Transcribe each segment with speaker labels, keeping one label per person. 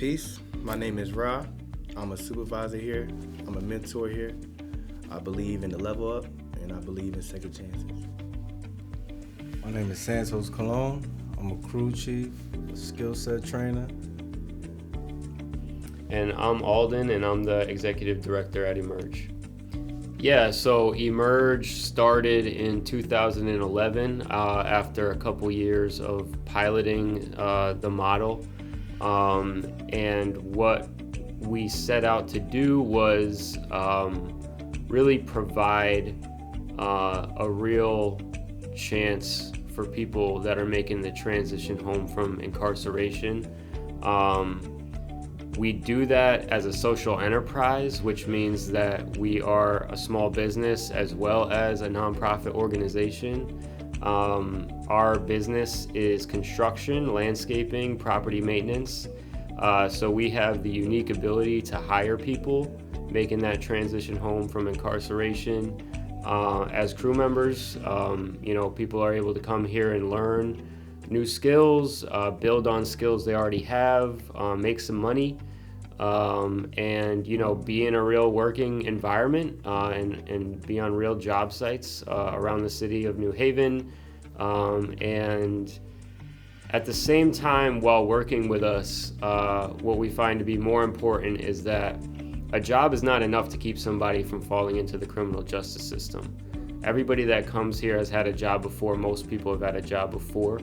Speaker 1: Peace. My name is Ra. I'm a supervisor here. I'm a mentor here. I believe in the level up, and I believe in second chances.
Speaker 2: My name is Santos Colon. I'm a crew chief, a skill set trainer.
Speaker 3: And I'm Alden, and I'm the executive director at EMERGE. Yeah, so EMERGE started in 2011 after a couple years of piloting the model. And what we set out to do was really provide a real chance for people that are making the transition home from incarceration. We do that as a social enterprise, which means that we are a small business as well as a nonprofit organization. Our business is construction, landscaping, property maintenance. So we have the unique ability to hire people making that transition home from incarceration. As crew members, people are able to come here and learn new skills, build on skills they already have, make some money, and be in a real working environment and be on real job sites around the city of New Haven. And at the same time, while working with us, what we find to be more important is that a job is not enough to keep somebody from falling into the criminal justice system. Everybody that comes here has had a job before. Most people have had a job before,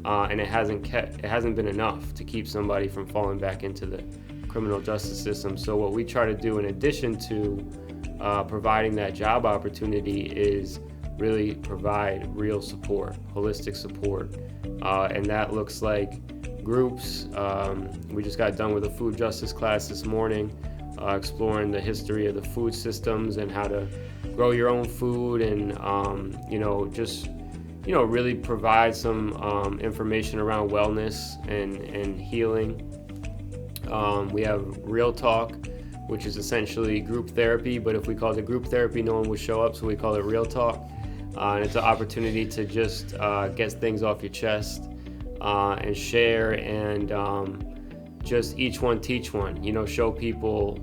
Speaker 3: and it hasn't been enough to keep somebody from falling back into the criminal justice system. So what we try to do, in addition to providing that job opportunity, is really provide real support, holistic support, and that looks like groups. We just got done with a food justice class this morning, exploring the history of the food systems and how to grow your own food, and really provide some information around wellness and healing. We have Real Talk, which is essentially group therapy, but if we called it group therapy, no one would show up, so we call it Real Talk. And it's an opportunity to just get things off your chest and share, and just each one teach one. Show people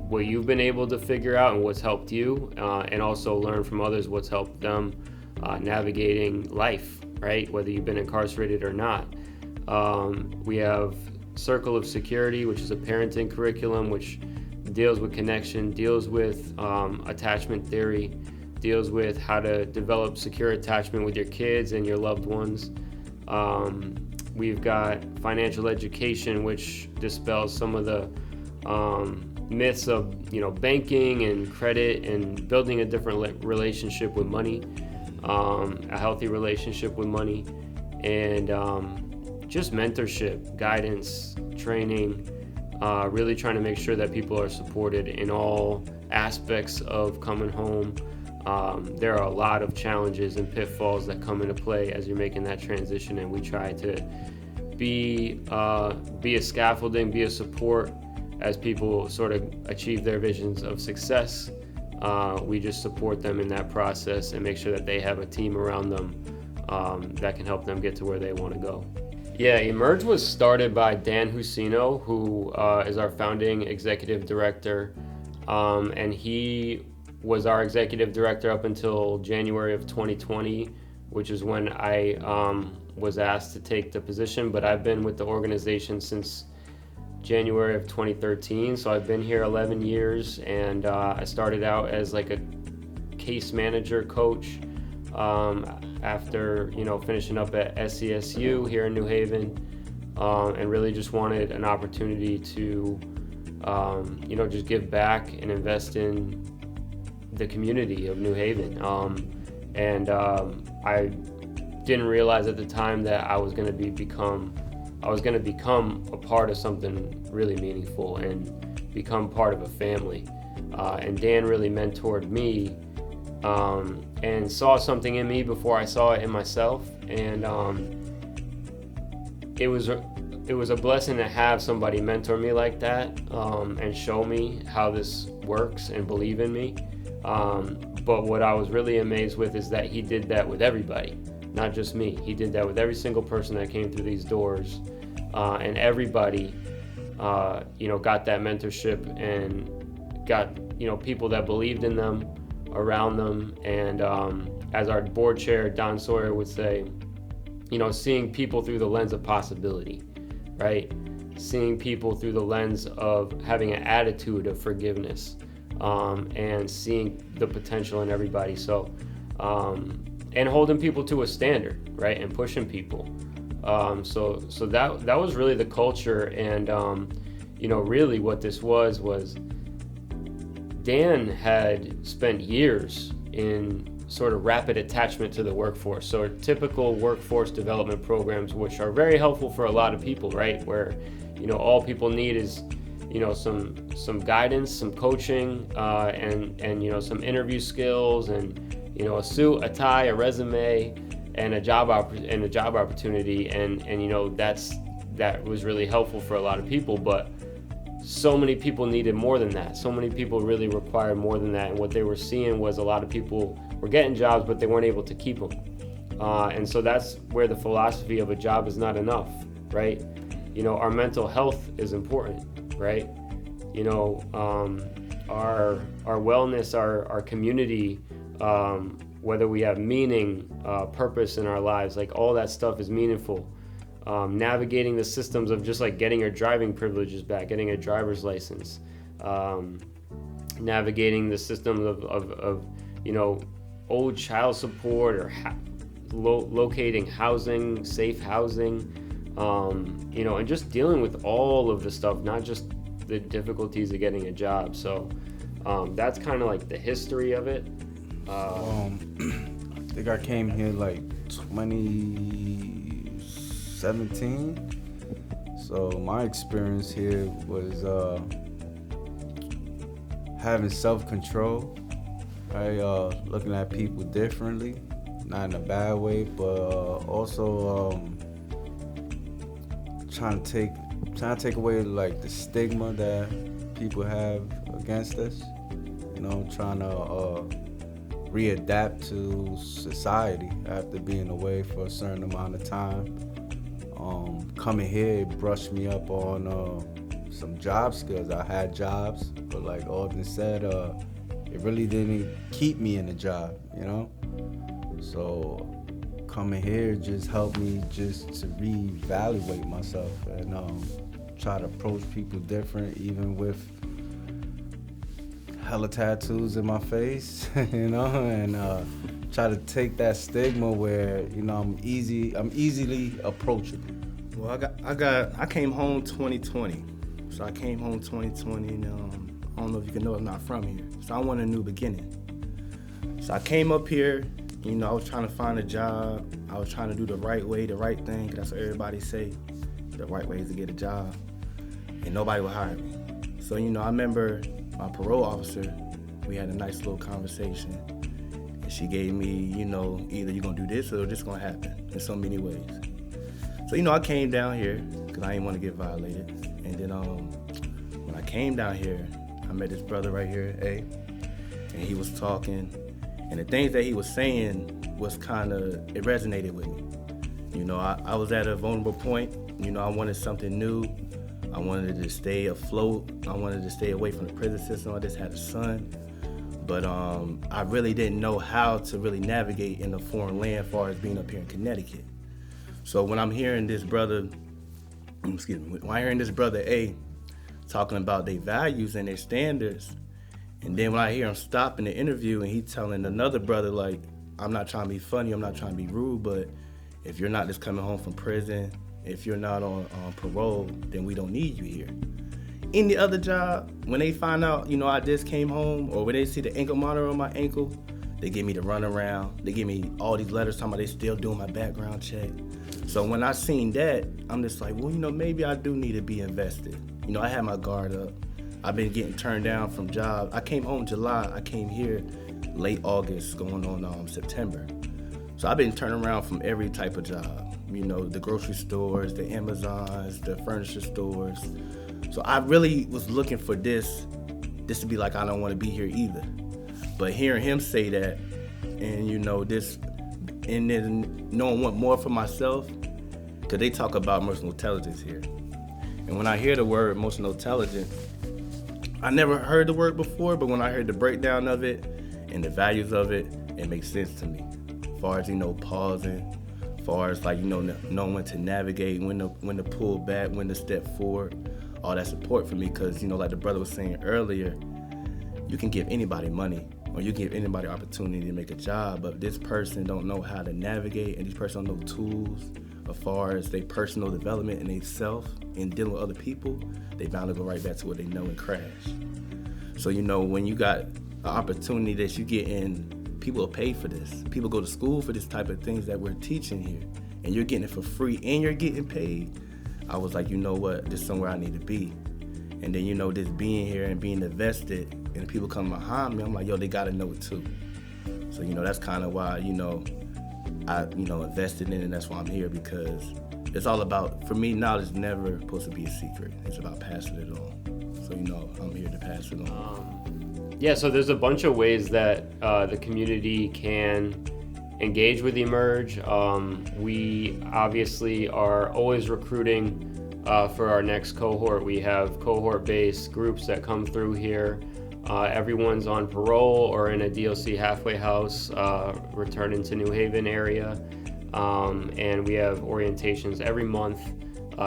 Speaker 3: what you've been able to figure out and what's helped you, and also learn from others what's helped them navigating life, right? Whether you've been incarcerated or not. We have Circle of Security, which is a parenting curriculum which deals with connection, deals with attachment theory, deals with how to develop secure attachment with your kids and your loved ones. We've got Financial Education, which dispels some of the myths of banking and credit and building a different relationship with money, a healthy relationship with money, and just mentorship, guidance, training, really trying to make sure that people are supported in all aspects of coming home. There are a lot of challenges and pitfalls that come into play as you're making that transition, and we try to be a scaffolding, be a support as people sort of achieve their visions of success. We just support them in that process and make sure that they have a team around them that can help them get to where they want to go. Yeah, EMERGE was started by Dan Husino, who is our founding executive director, and he was our executive director up until January of 2020, which is when I was asked to take the position. But I've been with the organization since January of 2013, so I've been here 11 years, and I started out as like a case manager coach after finishing up at SCSU here in New Haven, and really just wanted an opportunity to just give back and invest in the community of New Haven. I didn't realize at the time that I was going to become a part of something really meaningful and become part of a family. And Dan really mentored me and saw something in me before I saw it in myself. And it was a blessing to have somebody mentor me like that, and show me how this works and believe in me. But what I was really amazed with is that he did that with everybody, not just me. He did that with every single person that came through these doors, and everybody got that mentorship and got, people that believed in them around them. And as our board chair, Don Sawyer, would say, seeing people through the lens of possibility, right? Seeing people through the lens of having an attitude of forgiveness, and seeing the potential in everybody. So, and holding people to a standard, right? And pushing people. So that was really the culture. And, really what this was Dan had spent years in sort of rapid attachment to the workforce. So typical workforce development programs, which are very helpful for a lot of people, right? Where, all people need is, some guidance, some coaching, and some interview skills, and, a suit, a tie, a resume, and a job opportunity. And that was really helpful for a lot of people. But so many people needed more than that. So many people really required more than that. And what they were seeing was a lot of people were getting jobs, but they weren't able to keep them. And so that's where the philosophy of a job is not enough, right? Our mental health is important, right? Our wellness, our community, whether we have meaning, purpose in our lives, like all that stuff is meaningful. Navigating the systems of just like getting your driving privileges back, getting a driver's license, navigating the systems of old child support, or locating housing, safe housing, and just dealing with all of the stuff, not just the difficulties of getting a job. So that's kind of like the history of it.
Speaker 2: I think I came here like 2017. So my experience here was having self-control, right? Looking at people differently, not in a bad way, but also trying to take away like the stigma that people have against us. Trying to readapt to society after being away for a certain amount of time. Coming here, it brushed me up on some job skills. I had jobs, but like Alden said, it really didn't keep me in a job, So coming here just helped me just to reevaluate myself and try to approach people different, even with hella tattoos in my face, and try to take that stigma where I'm easily approachable.
Speaker 1: Well, I came home 2020. So I came home 2020, and I don't know if you can know I'm not from here. So I want a new beginning. So I came up here, I was trying to find a job. I was trying to do the right way, the right thing. 'Cause that's what everybody say. The right way is to get a job. And nobody would hire me. So, I remember my parole officer, we had a nice little conversation. And she gave me, either you're going to do this or this going to happen in so many ways. So, I came down here because I didn't want to get violated. And then when I came down here, I met this brother right here, A, and he was talking. And the things that he was saying was it resonated with me. I was at a vulnerable point. I wanted something new. I wanted to stay afloat. I wanted to stay away from the prison system. I just had a son. But I really didn't know how to really navigate in a foreign land as far as being up here in Connecticut. So when I'm hearing this brother, A, talking about their values and their standards, and then when I hear him stop in the interview and he telling another brother, like, I'm not trying to be funny, I'm not trying to be rude, but if you're not just coming home from prison, if you're not on parole, then we don't need you here. Any other job, when they find out, I just came home, or when they see the ankle monitor on my ankle, they give me the runaround. They give me all these letters talking about they still doing my background check. So when I seen that, I'm just like, well, maybe I do need to be invested. I had my guard up. I've been getting turned down from jobs. I came home July. I came here late August, going on September. So I've been turning around from every type of job. The grocery stores, the Amazons, the furniture stores. So I really was looking for this to be like, I don't want to be here either. But hearing him say that, and this, and then knowing what more for myself, because they talk about emotional intelligence here. And when I hear the word emotional intelligence, I never heard the word before, but when I heard the breakdown of it and the values of it, it makes sense to me. As far as, pausing, as far as knowing when to navigate, when to pull back, when to step forward, all that support for me. Because, like the brother was saying earlier, you can give anybody money or you give anybody opportunity to make a job, but this person don't know how to navigate and this person don't know tools as far as their personal development and their self and dealing with other people, they bound to go right back to what they know and crash. So, when you got an opportunity that you get in, people will pay for this. People go to school for this type of things that we're teaching here, and you're getting it for free and you're getting paid. I was like, you know what, this is somewhere I need to be. And then, just being here and being invested and people come behind me, I'm like, yo, they got to know it too. So, that's kind of why, I, invested in it, and that's why I'm here, because it's all about, for me, knowledge is never supposed to be a secret. It's about passing it on. So, I'm here to pass it on.
Speaker 3: Yeah, so there's a bunch of ways that the community can engage with EMERGE. We obviously are always recruiting for our next cohort. We have cohort-based groups that come through here. Everyone's on parole or in a DLC halfway house, returning to New Haven area. And we have orientations every month.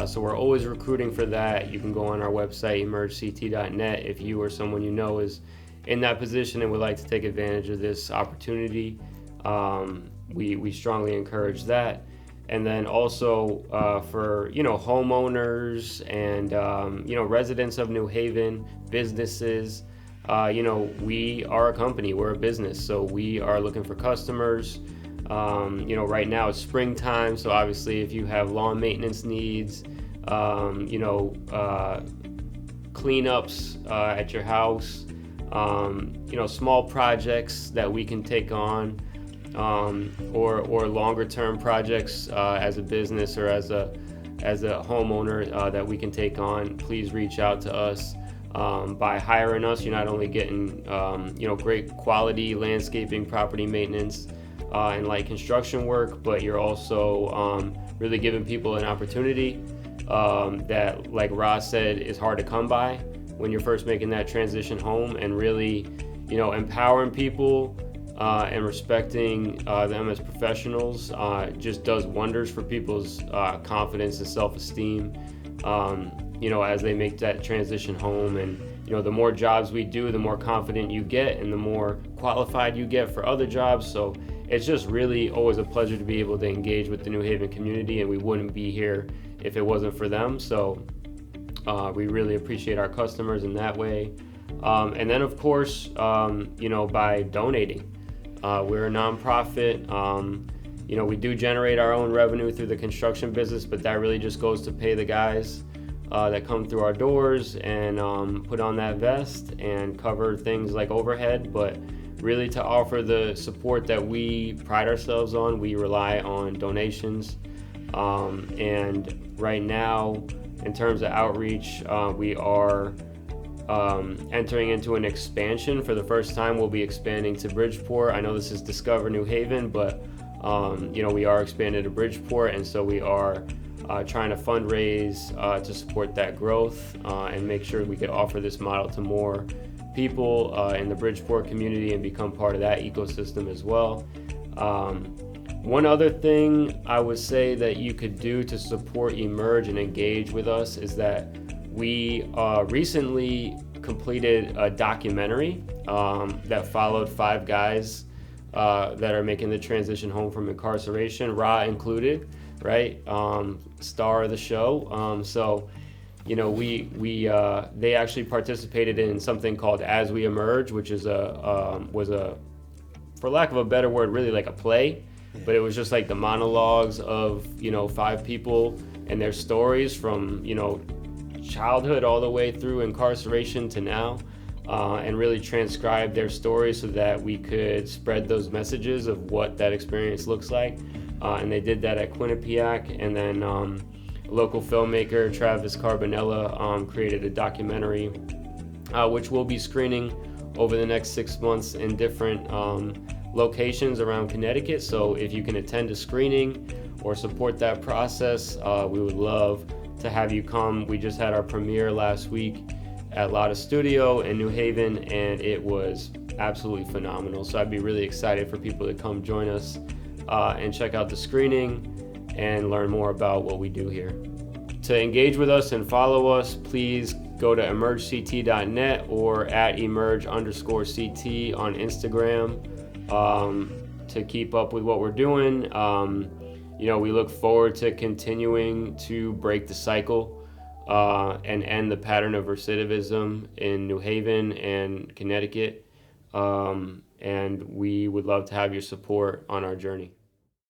Speaker 3: So we're always recruiting for that. You can go on our website, emergect.net, if you or someone you know is in that position and would like to take advantage of this opportunity. We strongly encourage that. And then also for homeowners and residents of New Haven, businesses, we are a company, we're a business, so we are looking for customers. Right now it's springtime, so obviously if you have lawn maintenance needs, cleanups at your house, small projects that we can take on, or longer term projects as a business or as a homeowner that we can take on, please reach out to us. By hiring us, you're not only getting great quality landscaping, property maintenance, and light construction work, but you're also really giving people an opportunity that, like Ross said, is hard to come by when you're first making that transition home, and really empowering people and respecting them as professionals just does wonders for people's confidence and self-esteem as they make that transition home. And the more jobs we do, the more confident you get and the more qualified you get for other jobs. So it's just really always a pleasure to be able to engage with the New Haven community, and we wouldn't be here if it wasn't for them. So we really appreciate our customers in that way. And then of course, by donating. We're a nonprofit. We do generate our own revenue through the construction business, but that really just goes to pay the guys that come through our doors and put on that vest and cover things like overhead. But really to offer the support that we pride ourselves on, we rely on donations. And right now, in terms of outreach, we are entering into an expansion. For the first time, we'll be expanding to Bridgeport. I know this is Discover New Haven, but we are expanding to Bridgeport, and so we are trying to fundraise to support that growth and make sure we could offer this model to more people in the Bridgeport community and become part of that ecosystem as well. One other thing I would say that you could do to support EMERGE and engage with us is that we recently completed a documentary that followed 5 guys that are making the transition home from incarceration, Ra included, right? Star of the show. They actually participated in something called As We Emerge, which is was a, for lack of a better word, really like a play, but it was just like the monologues of 5 people and their stories from childhood all the way through incarceration to now, and really transcribe their stories so that we could spread those messages of what that experience looks like. And they did that at Quinnipiac, and then local filmmaker Travis Carbonella created a documentary which we'll be screening over the next 6 months in different locations around Connecticut. So if you can attend a screening or support that process, we would love to have you come. We just had our premiere last week at Lotta Studio in New Haven, and it was absolutely phenomenal. So I'd be really excited for people to come join us and check out the screening and learn more about what we do here. To engage with us and follow us, please go to emergect.net or at emerge_CT on Instagram to keep up with what we're doing. We look forward to continuing to break the cycle and end the pattern of recidivism in New Haven and Connecticut. And we would love to have your support on our journey.